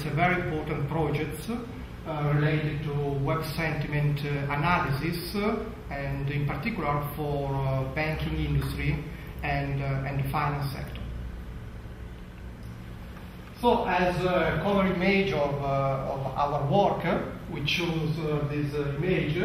a very important project related to web sentiment analysis, and in particular for banking industry and the finance sector. So, as a cover image of our work, we choose this image.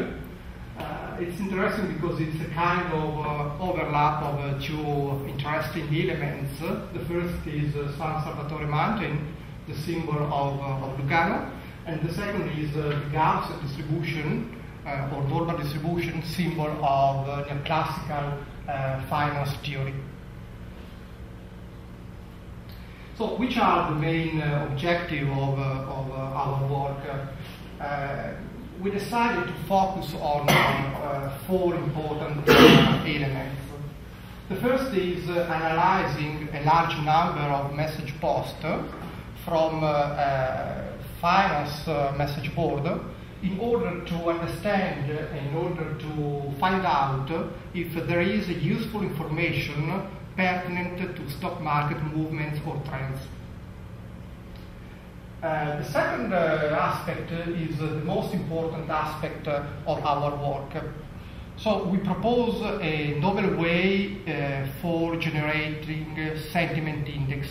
It's interesting because it's a kind of overlap of two interesting elements. The first is San Salvatore Mountain, the symbol of Lugano, and the second is the Gauss distribution or Dolbear distribution, symbol of neoclassical finance theory. So, which are the main objectives of our work? We decided to focus on four important elements. The first is analyzing a large number of message posts from finance message board in order to understand, in order to find out if there is useful information pertinent to stock market movements or trends. The second aspect is the most important aspect of our work. So we propose a novel way for generating sentiment index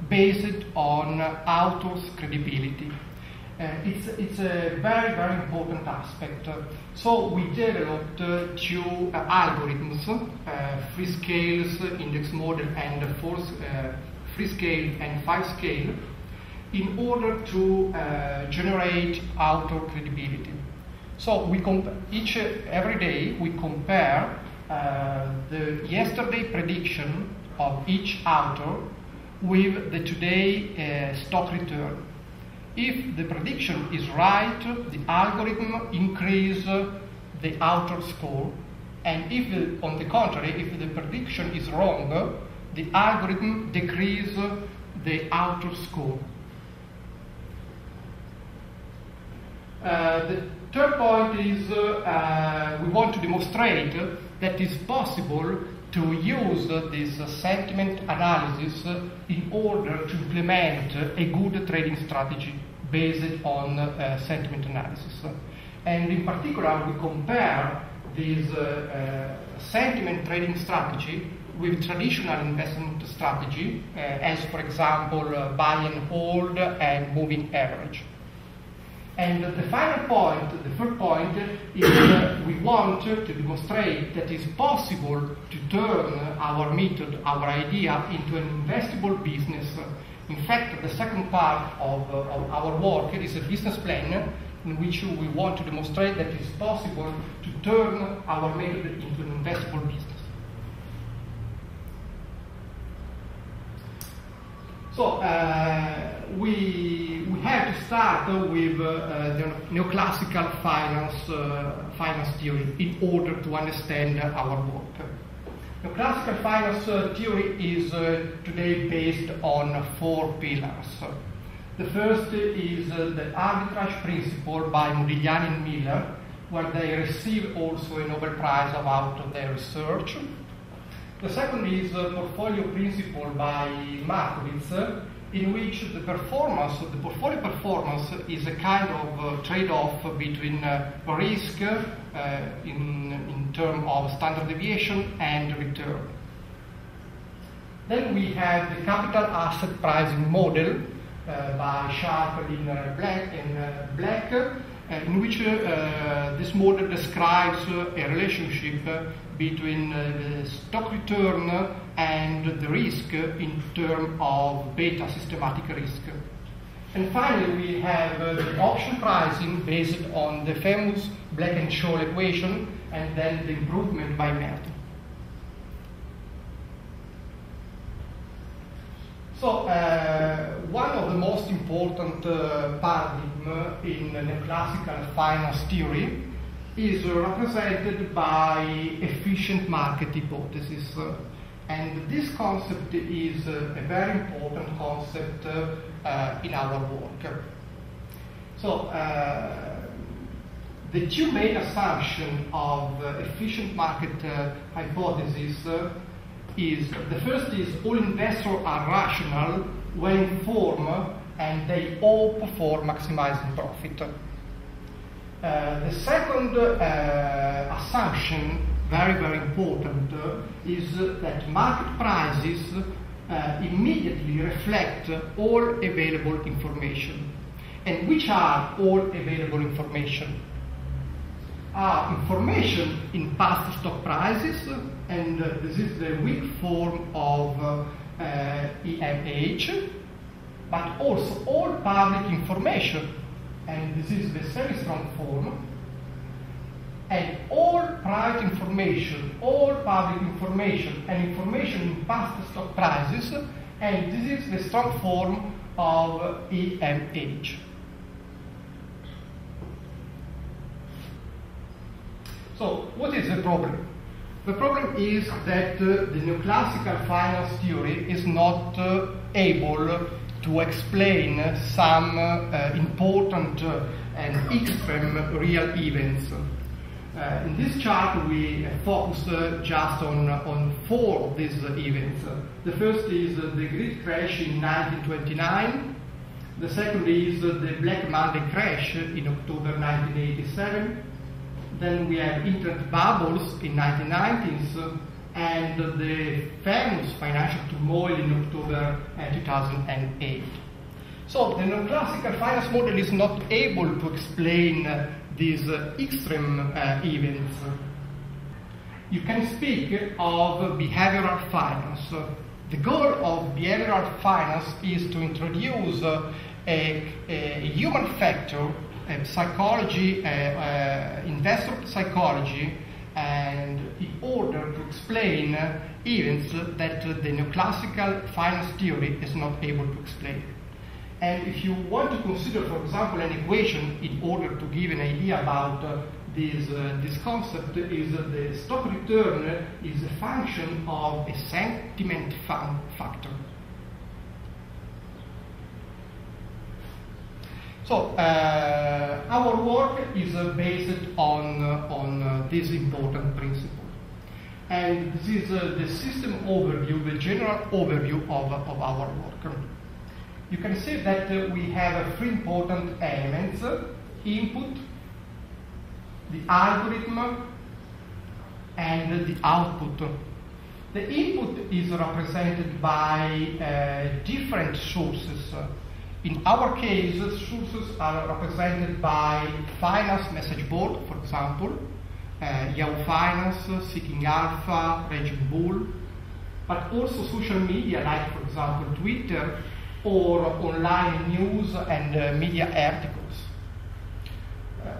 based on author's credibility. It's a very, very important aspect. So we developed two algorithms, free scales index model and free scale and 5-scale, in order to generate author credibility. So we every day we compare the yesterday prediction of each author with the today stock return. If the prediction is right, the algorithm increases the author score, and if on the contrary, if the prediction is wrong, the algorithm decreases the author score. The third point is we want to demonstrate that it's possible to use this sentiment analysis in order to implement a good trading strategy based on sentiment analysis. And in particular, we compare this sentiment trading strategy with traditional investment strategy, as for example, buy and hold and moving average. And the final point, the third point, is we want to demonstrate that it's possible to turn our method, our idea, into an investable business. In fact, the second part of our work is a business plan in which we want to demonstrate that it's possible to turn our method into an investable business. So we have to start with the neoclassical finance theory in order to understand our work. Neoclassical finance theory is today based on four pillars. The first is the arbitrage principle by Modigliani and Miller, where they receive also a Nobel Prize about their research. The second is portfolio principle by Markowitz, in which the portfolio performance is a kind of trade-off between risk in terms of standard deviation and return. Then we have the capital asset pricing model by Sharp in black, in which this model describes a relationship between the stock return and the risk in terms of beta systematic risk. And finally, we have the option pricing based on the famous Black-Scholes equation, and then the improvement by Merton. So, one of the most important paradigms in neoclassical finance theory is represented by efficient market hypothesis. And this concept is a very important concept in our work. So, the two main assumptions of efficient market hypothesis is, the first is all investors are rational when informed and they hope for maximizing profit. The second assumption, very important, is that market prices immediately reflect all available information. And which are all available information? Information in past stock prices, and this is the weak form of EMH, but also all public information, and this is the semi-strong form, and all private information, all public information, and information in past stock prices, and this is the strong form of EMH. So, what is the problem? The problem is that the neoclassical finance theory is not able to explain some important and extreme real events. In this chart we focus just on 4 of these events. The first is the Great Crash in 1929. The second is the Black Monday crash in October 1987. Then we have internet bubbles in 1990s and the famous financial turmoil in October 2008. So the neoclassical finance model is not able to explain these extreme events. You can speak of behavioral finance. The goal of behavioral finance is to introduce a human factor, psychology, investor psychology, and in order to explain events that the neoclassical finance theory is not able to explain. And if you want to consider, for example, an equation in order to give an idea about this concept, is the stock return is a function of a sentiment factor. So our work is based on this important principle. And this is the system overview, the general overview of our work. You can see that we have 3 important elements: input, the algorithm, and the output. The input is represented by different sources. In our case, sources are represented by finance message board, for example, Yahoo Finance, Seeking Alpha, Raging Bull, but also social media like, for example, Twitter, or online news and media articles.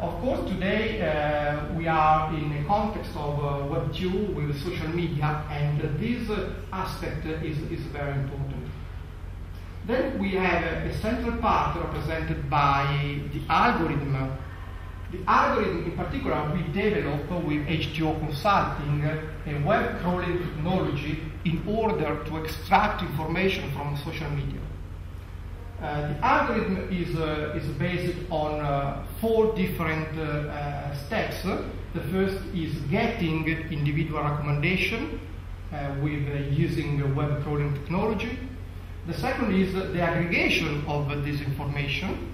Of course, today we are in a context of Web 2 with social media, and this aspect is very important. Then we have a central part represented by the algorithm. The algorithm in particular we developed with H2O Consulting, a web crawling technology, in order to extract information from social media. The algorithm is based on 4 different steps. The first is getting individual recommendation with using web crawling technology. The second is the aggregation of this information.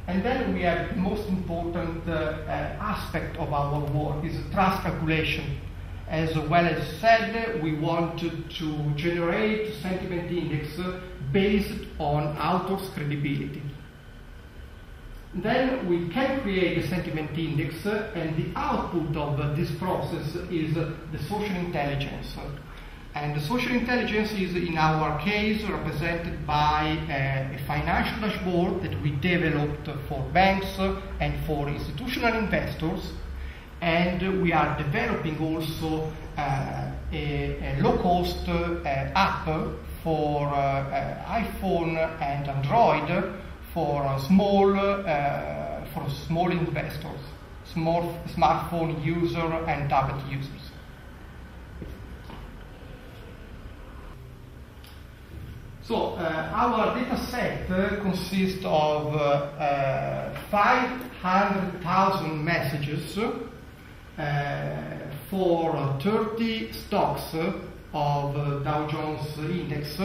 And then we have the most important aspect of our work is trust calculation. As well as said, we want to generate sentiment index based on author's credibility. Then we can create a sentiment index, and the output of this process is the social intelligence. And the social intelligence is, in our case, represented by a financial dashboard that we developed for banks and for institutional investors. And we are developing also a low-cost app for iPhone and Android for small investors, small smartphone user and tablet users. So our data set consists of 500,000 messages for 30 stocks of Dow Jones Index,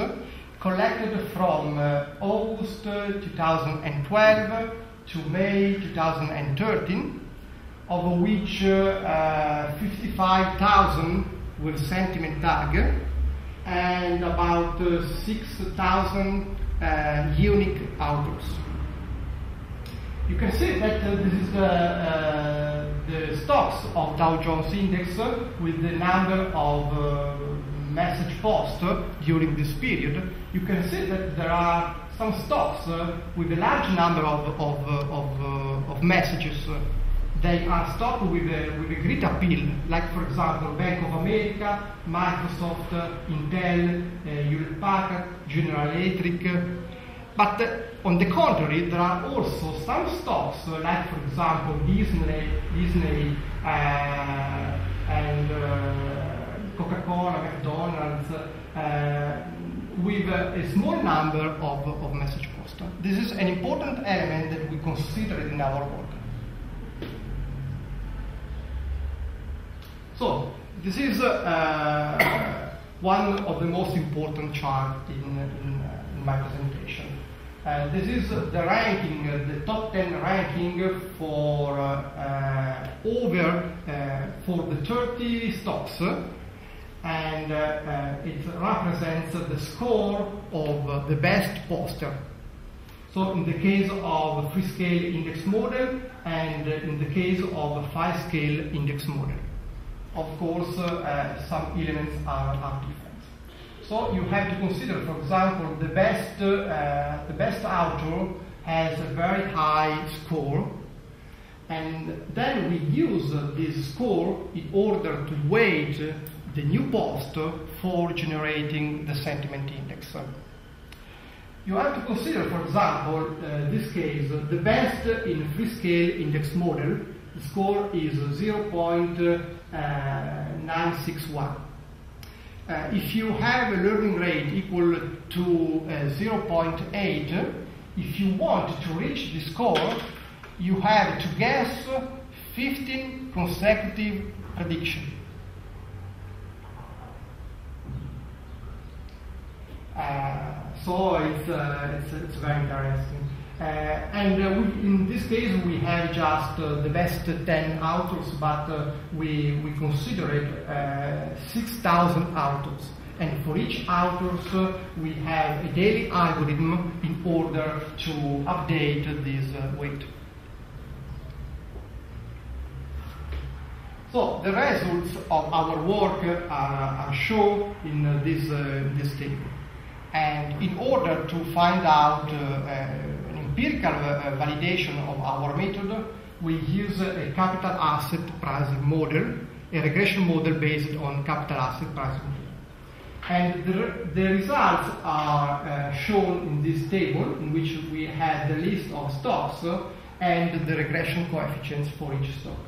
collected from August 2012 to May 2013, of which 55,000 were sentiment tag and about 6,000 unique authors. You can see that this is the stocks of Dow Jones Index with the number of message posts during this period. You can see that there are some stocks with a large number of messages. They are stocks with a great appeal, like for example Bank of America, Microsoft, Intel, Hewlett-Packard, General Electric. But on the contrary, there are also some stocks, like for example Disney and Coca-Cola, McDonald's, with a small number of message posts. This is an important element that we consider in our work. So, this is one of the most important charts in my presentation. This is the ranking, the top 10 ranking for for the 30 stocks, and it represents the score of the best poster. So in the case of a 3-scale index model and in the case of a 5-scale index model. Of course, some elements are different. So you have to consider, for example, the best author has a very high score, and then we use this score in order to weight the new post for generating the sentiment index. You have to consider, for example, this case, the best in 3-scale index model, the score is 0.961. If you have a learning rate equal to 0.8, if you want to reach this score, you have to guess 15 consecutive predictions. So it's very interesting. In this case, we have just the best 10 authors, but we consider it 6,000 authors. And for each author, we have a daily algorithm in order to update this weight. So the results of our work are shown in this table. And in order to find out an empirical validation of our method, we use a capital asset pricing model, a regression model based on capital asset pricing model. And the results are shown in this table, in which we have the list of stocks and the regression coefficients for each stock.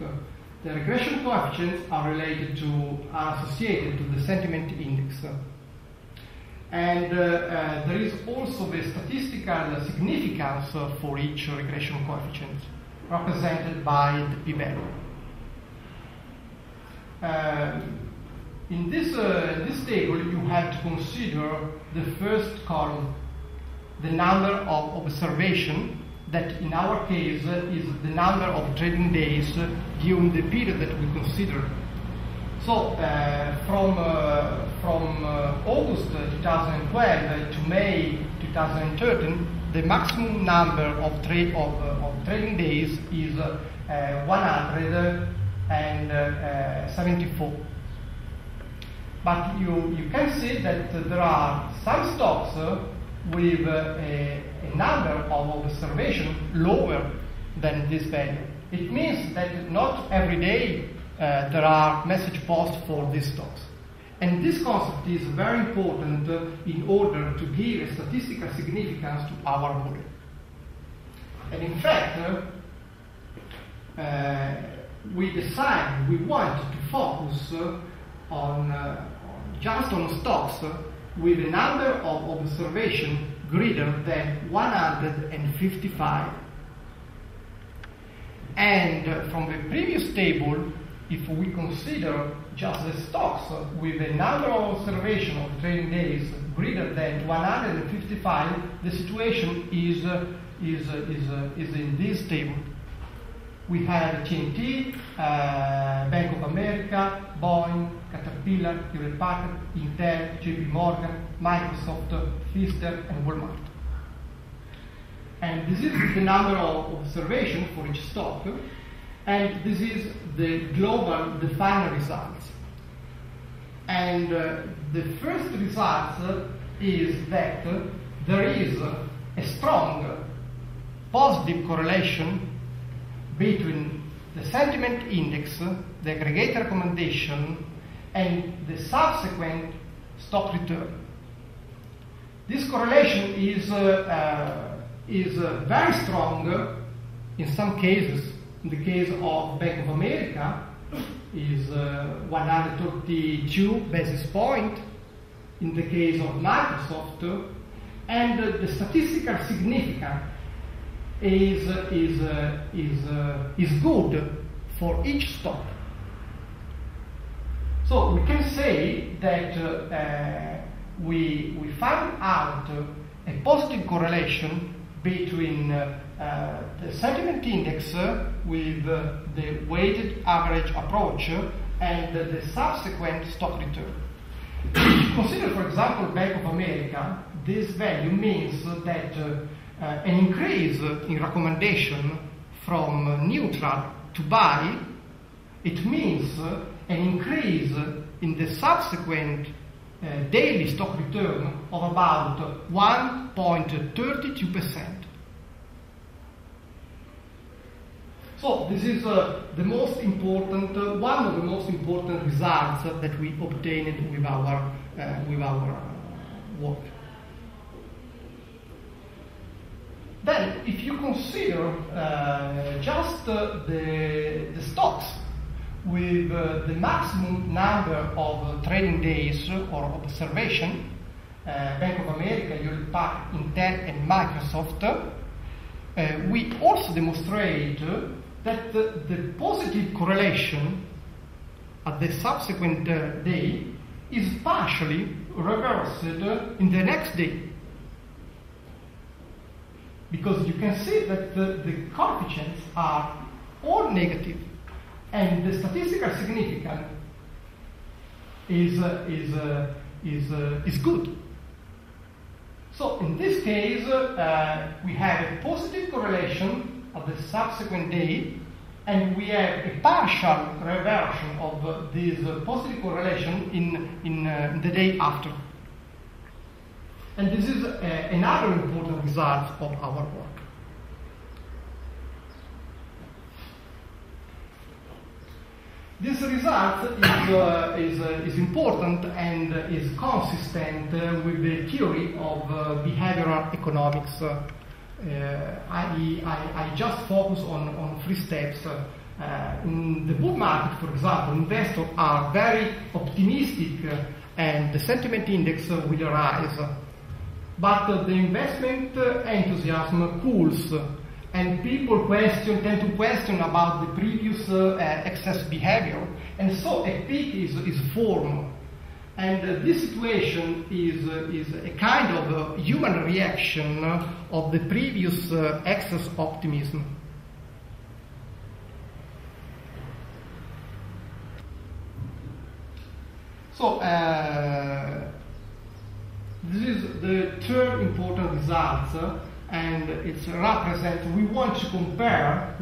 The regression coefficients are associated to the sentiment index. And there is also the statistical significance for each regression coefficient, represented by the p-value. In this table, you have to consider the first column, the number of observations, that in our case is the number of trading days during the period that we consider. So from August 2012 to May 2013, the maximum number of trading days is 174. But you can see that there are some stocks with a number of observations lower than this value. It means that not every day there are message posts for these stocks. And this concept is very important in order to give a statistical significance to our model. And in fact, we decided we wanted to focus just on stocks with a number of observations greater than 155. And from the previous table, if we consider just the stocks with a number of observation of trading days greater than 155, the situation is in this table. We have TNT, Bank of America, Boeing, Caterpillar, Hewlett Packard, Intel, JP Morgan, Microsoft, Pfizer, and Walmart. And this is the number of observations for each stock, and this is the global, the final results. And the first result is that there is a strong positive correlation between the sentiment index, the aggregate recommendation, and the subsequent stock return. This correlation is very strong in some cases. In the case of Bank of America, is 132 basis points. In the case of Microsoft, and the statistical significance is good for each stock. So we can say that we found out a positive correlation between the sentiment index with the weighted average approach and the subsequent stock return. If you consider, for example, Bank of America, this value means that an increase in recommendation from neutral to buy, it means an increase in the subsequent daily stock return of about 1.32%. So this is the most important, one of the most important results that we obtained with our work. Then, if you consider just the stocks with the maximum number of trading days or observation, Bank of America, Hewlett Packard, Intel, and Microsoft, we also demonstrate that the positive correlation at the subsequent day is partially reversed in the next day. Because you can see that the coefficients are all negative, and the statistical significance is good. So in this case, we have a positive correlation of the subsequent day, and we have a partial reversion of this positive correlation in the day after. And this is another important result of our work. This result is important and is consistent with the theory of behavioral economics. I just focus on 3 steps. In the bull market, for example, investors are very optimistic and the sentiment index will rise. But the investment enthusiasm cools, and people tend to question about the previous excess behavior, and so a peak is formed. And this situation is a kind of human reaction of the previous excess optimism. So this is the third important result, and it's represent. We wanted to compare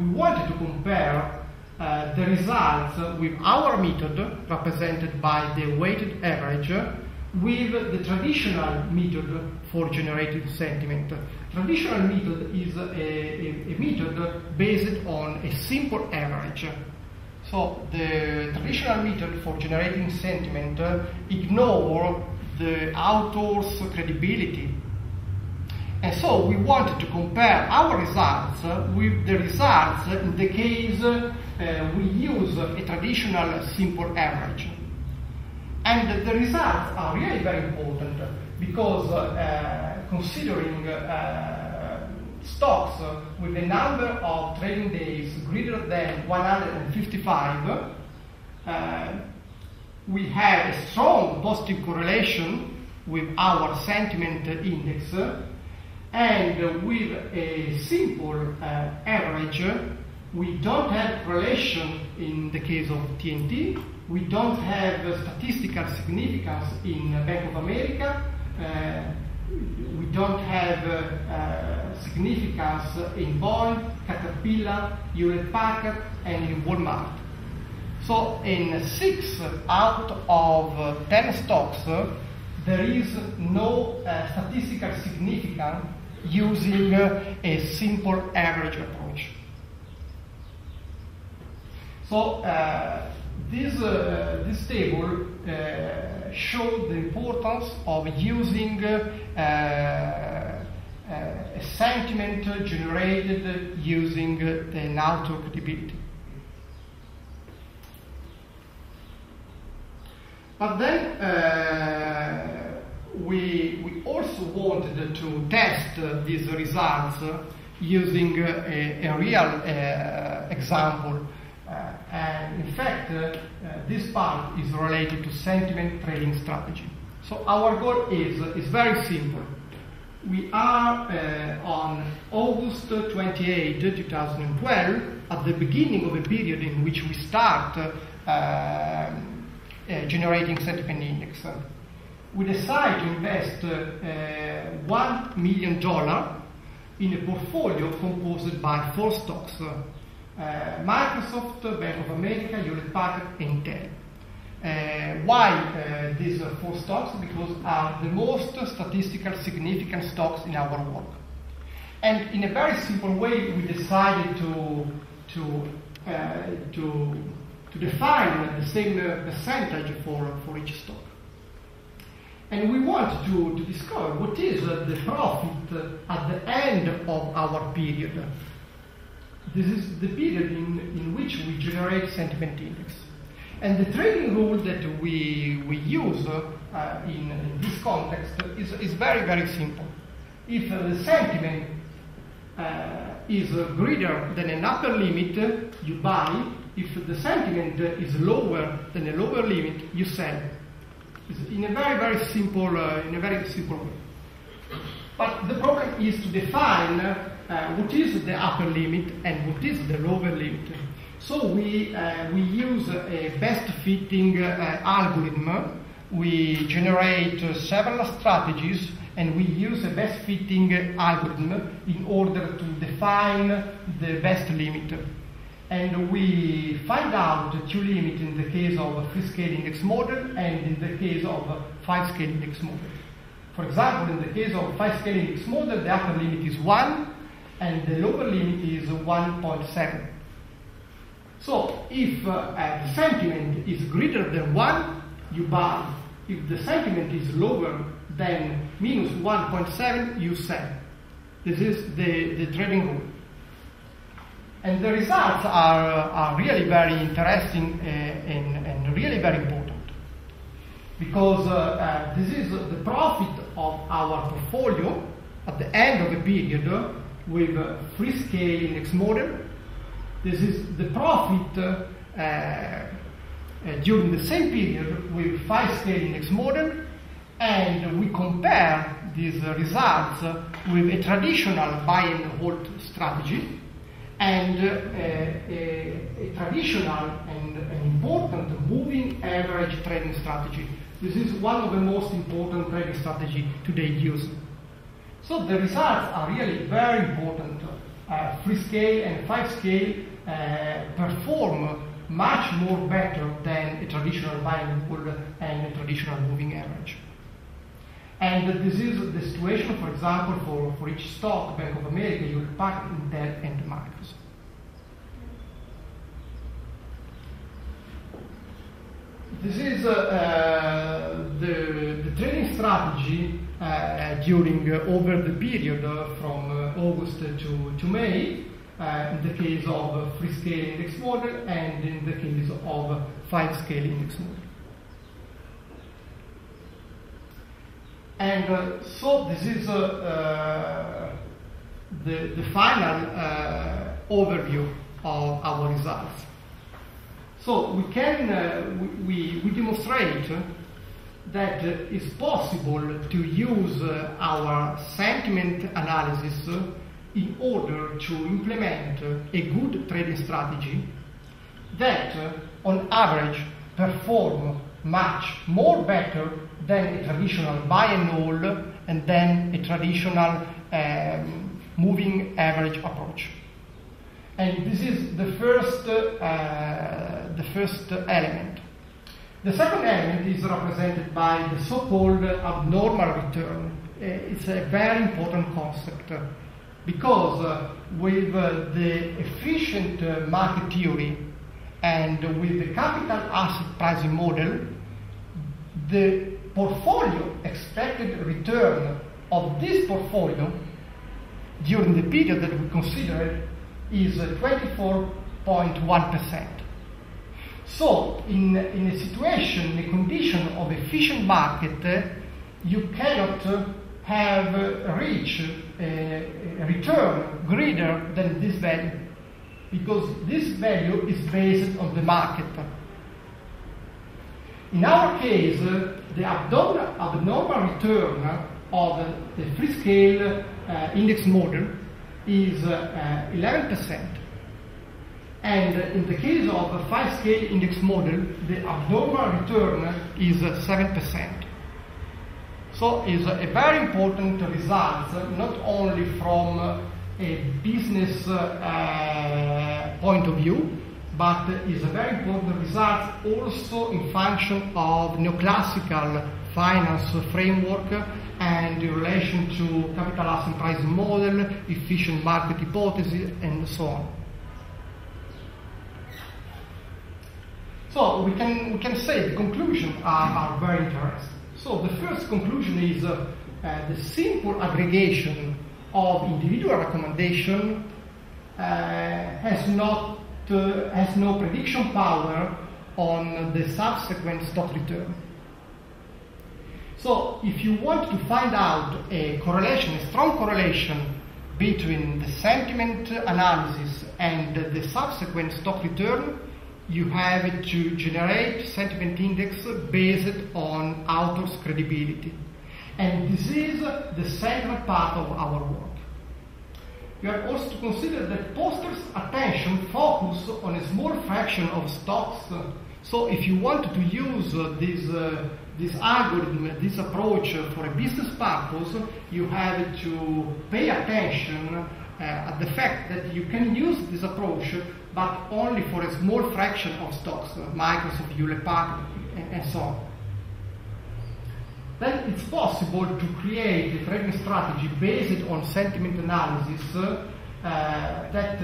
the results with our method, represented by the weighted average, with the traditional method for generating sentiment. Traditional method is a method based on a simple average. So the traditional method for generating sentiment ignores the author's credibility. And so we wanted to compare our results with the results in the case we use a traditional simple average. And the results are really very important because considering stocks with a number of trading days greater than 155, we have a strong positive correlation with our sentiment index, and with a simple average, we don't have correlation in the case of TNT, we don't have statistical significance in Bank of America, we don't have significance in Boeing, Caterpillar, Hewlett-Packard, and in Walmart. So in 6 out of 10 stocks, there is no statistical significance using a simple average approach. So this table shows the importance of using a sentiment generated using the auto credibility. But then we also wanted to test these results using a real example. And in fact, this part is related to sentiment trading strategy. So our goal is very simple. We are on August 28, 2012, at the beginning of a period in which we start generating sentiment index. We decide to invest $1 million in a portfolio composed by 4 stocks. Microsoft, Bank of America, Hewlett-Packard, Intel. Why these 4 stocks? Because are the most statistical significant stocks in our work. And in a very simple way, we decided to define the same percentage for each stock. And we want to discover what is the profit at the end of our period. This is the period in which we generate sentiment index. And the trading rule that we use in this context is very, very simple. If the sentiment is greater than an upper limit, you buy. If the sentiment is lower than a lower limit, you sell. It's in a very, very simple way. But the problem is to define what is the upper limit and what is the lower limit. So we use a best fitting algorithm. We generate several strategies, and we use a best fitting algorithm in order to define the best limit. And we find out 2 limits in the case of a free scale index model and in the case of a 5 scale index model. For example, in the case of 5 scale index model, the upper limit is 1 and the lower limit is 1.7. So if the sentiment is greater than 1, you buy. If the sentiment is lower than minus 1.7, you sell. This is the trading rule. And the results are really very interesting and really very important. Because this is the profit of our portfolio at the end of a period with a free scale index model. This is the profit during the same period with 5 scale index model, and we compare these results with a traditional buy and hold strategy and a traditional and an important moving average trading strategy. This is one of the most important trading strategies today used. So the results are really very important. Free scale and 5 scale perform much more better than a traditional buy and hold and a traditional moving average. And this is the situation, for example, for each stock, Bank of America, Hewlett-Packard, Intel, and Microsoft. This is the trading strategy over the period from August to May, in the case of free scale index model and in the case of 5 scale index model. And so this is the final overview of our results. So we can we demonstrate that it's possible to use our sentiment analysis in order to implement a good trading strategy that on average perform much more better than a traditional buy and hold and then a traditional moving average approach. And this is the first element. The second element is represented by the so-called abnormal return. It's a very important concept because with the efficient market theory and with the capital asset pricing model, the portfolio expected return of this portfolio during the period that we considered is 24.1%. So in a situation, in a condition of efficient market, you cannot have reached a return greater than this value, because this value is based on the market. In our case, the abnormal return of the free scale index model is 11%. And in the case of a 5-scale index model, the abnormal return is 7%. So it's a very important result, not only from a business point of view, but is a very important result also in function of neoclassical finance framework and in relation to capital asset pricing model, efficient market hypothesis, and so on. So we can say the conclusions are very interesting. So the first conclusion is the simple aggregation of individual recommendation has no prediction power on the subsequent stock return. So if you want to find out a correlation, a strong correlation between the sentiment analysis and the subsequent stock return, you have to generate sentiment index based on author's credibility. And this is the central part of our work. You have also to consider that posters' attention focus on a small fraction of stocks. So if you want to use this algorithm, this approach for a business purpose, you have to pay attention at the fact that you can use this approach, but only for a small fraction of stocks, Microsoft, Hewlett-Packard, and so on. Then it's possible to create a trading strategy based on sentiment analysis that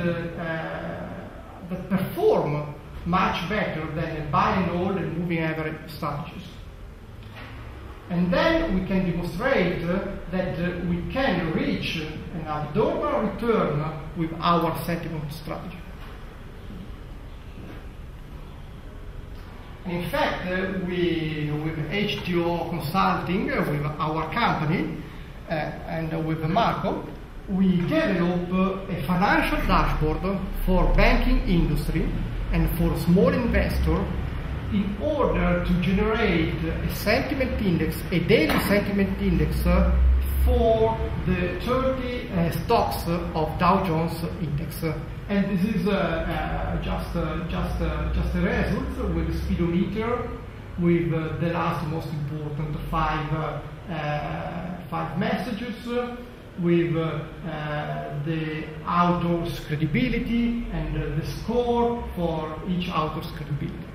perform much better than a buy and hold and moving average strategies. And then we can demonstrate that we can reach an abnormal return with our sentiment strategy. In fact, with HTO Consulting, with our company, and with Marco, we develop a financial dashboard for banking industry and for small investor in order to generate a sentiment index, a daily sentiment index for the 30 stocks of Dow Jones Index. And this is just a result with the speedometer, with the last most important five messages, with the author's credibility and the score for each author's credibility.